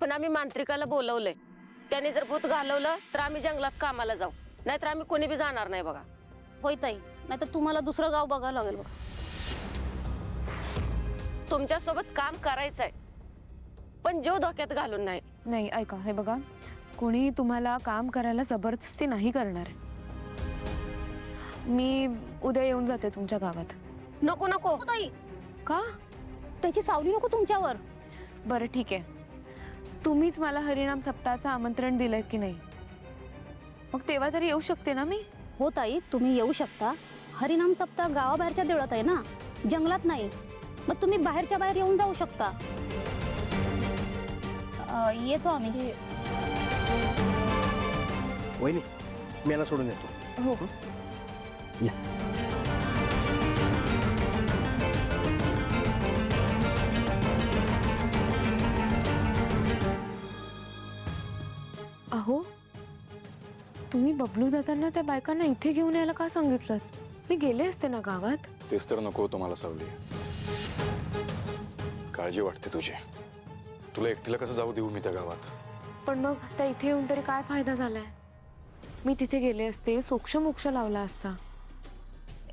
पण आम्ही मांत्रिकाला बोलवलंय. त्याने जर भूत घालवलं तर आम्ही जंगलात कामाला जाऊ, नाहीतर आम्ही कोणी बी जाणार नाही बघा. होय ताई, नाहीतर तुम्हाला दुसरं गाव बघावं लागेल बघा. तुमच्यासोबत काम करायचंय, पण जीव धोक्यात घालून नाही. नाही ऐका, हे बघा, कोणी तुम्हाला काम करायला जबरदस्ती नाही करणार. मी उद्या येऊन जाते तुमच्या गावात. नको नको ताई, का? त्याची सावली नको तुमच्यावर. बरं ठीक आहे, तुम्हीच मला हरिनाम सप्ताहाचं आमंत्रण दिलंय की नाही, मग तेव्हा तरी येऊ शकते ना मी. हो ताई, तुम्ही येऊ शकता. हरिनाम सप्ताह गावाबाहेरच्या देवळात आहे ना, जंगलात नाही. मग तुम्ही बाहेरच्या बाहेर येऊन जाऊ शकता. येतो आम्ही. वहिनी, मी याला सोडून येतो. हो. या. अहो, तुम्ही बबलू दादांना त्या बायकांना इथे घेऊन यायला का सांगितलं? मी गेले असते ना गावात. तेच तर नको तुम्हाला सावली. काळजी वाटते तुझी. तुला एकटीला कसं जाऊ देऊ मी त्या गावात? पण मग त्या इथे येऊन तरी काय फायदा झालाय? मी तिथे गेले असते, सोक्ष लावला असता.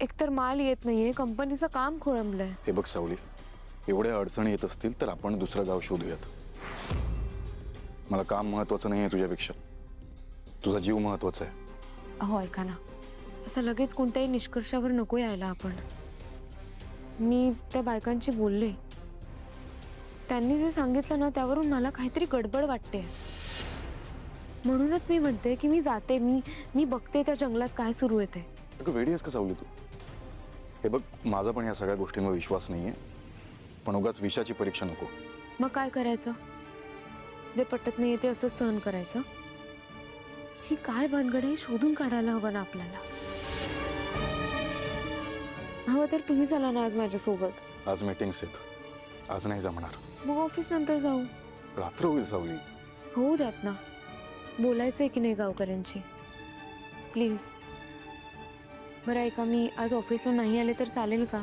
एकतर माल येत नाहीये, कंपनीचं काम खोळंबलंय. हे बघ सावली, एवढ्या अडचणी येत असतील तर आपण दुसरं गाव शोधूयात. मला काम महत्वाचं नाही आहे तुझ्यापेक्षा, तुझा जीव महत्वाचा आहे. अहो ऐका ना, असं लगेच कोणत्याही निष्कर्षावर नको यायला आपण. मी त्या बायकांशी बोलले, त्यांनी जे सांगितलं ना त्यावरून मला काहीतरी गडबड वाटते. म्हणूनच मी म्हणते की मी जाते, मी बघते त्या जंगलात काय सुरू आहे ते. अगं वेडी आहेस का सावली तू? हे बघ, माझा पण या सगळ्या गोष्टींवर विश्वास नाहीये, पण उगाच विषाची परीक्षा नको. मग काय करायचं? जे पटत नाही ते असं सहन करायचं? ही काय भानगड आहे, शोधून काढायला हवं ना आपल्याला. हवं तर तुम्ही चला ना आज माझ्यासोबत. आज मीटिंग्स आहेत, आज नाही जमणार. मग ऑफिस नंतर जाऊ. रात्र होईल सावली. होऊ द्यात ना, बोलायचंय की नाही गावकऱ्यांची, प्लीज. बरं ऐका, मी आज ऑफिसला नाही आले तर चालेल का?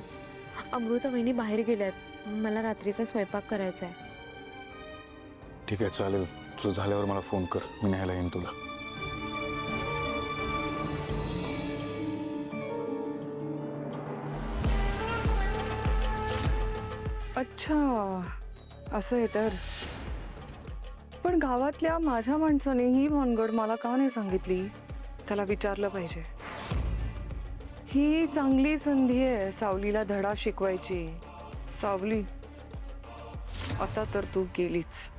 अमृता वहिनी बाहेर गेल्यात, मला रात्रीचा स्वयंपाक करायचा आहे. ठीक आहे चालेल, तुझं झाल्यावर मला फोन कर, मी न्यायला येईन तुला. अच्छा, असं आहे तर. पण गावातल्या माझ्या माणसाने ही भानगड मला का नाही सांगितली? त्याला विचारलं पाहिजे. ही चांगली संधी आहे सावलीला धडा शिकवायची. सावली, आता तर तू गेलीच.